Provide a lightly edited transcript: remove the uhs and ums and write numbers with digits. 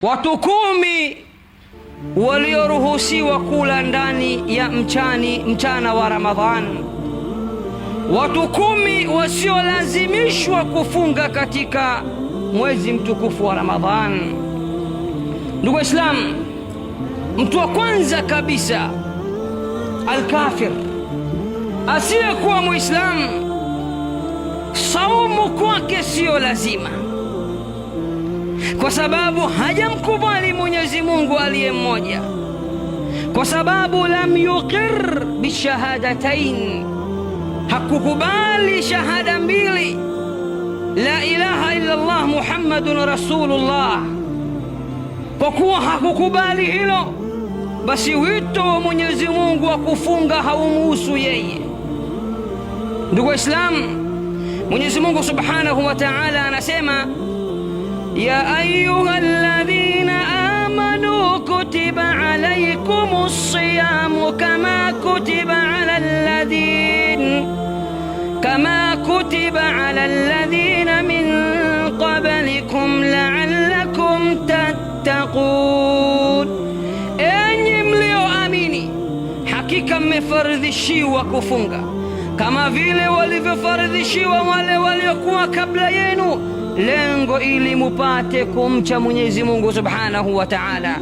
Watu 10 walioruhusiwa kula ndani ya mchana wa Ramadhan. Watu 10 wasiolazimishwa kufunga katika mwezi mtukufu wa Ramadhan. Ndugu Waislamu, mtu wa kwanza kabisa al-kafir, asiyekuwa Muislamu, saumu kwake sio lazima, kwa sababu hajamkubali Mwenyezi Mungu aliye mmoja, kwa sababu lam yuqir bishahadatain, hakukubali shahada mbili, la ilaha illa Allah Muhammadun Rasulullah. Kwa kuwa hakukubali hilo, basi wito wa Mwenyezi Mungu wa kufunga haumuhusu yeye. Ndugu Waislamu, Mwenyezi Mungu Subhanahu wa Ta'ala anasema: ya ayyuhalladhina amanu kutiba alaykumus siyamu kama kutiba ala alladhina min qablikum la'allakum tattaqun. Enyi mlioamini, hakika mmefardhishiwa kufunga kama vile walivyofardhishiwa wale waliokuwa kabla yenu, lengo ili mupate kumcha Mwenyezi Mungu Subhanahu wa Ta'ala.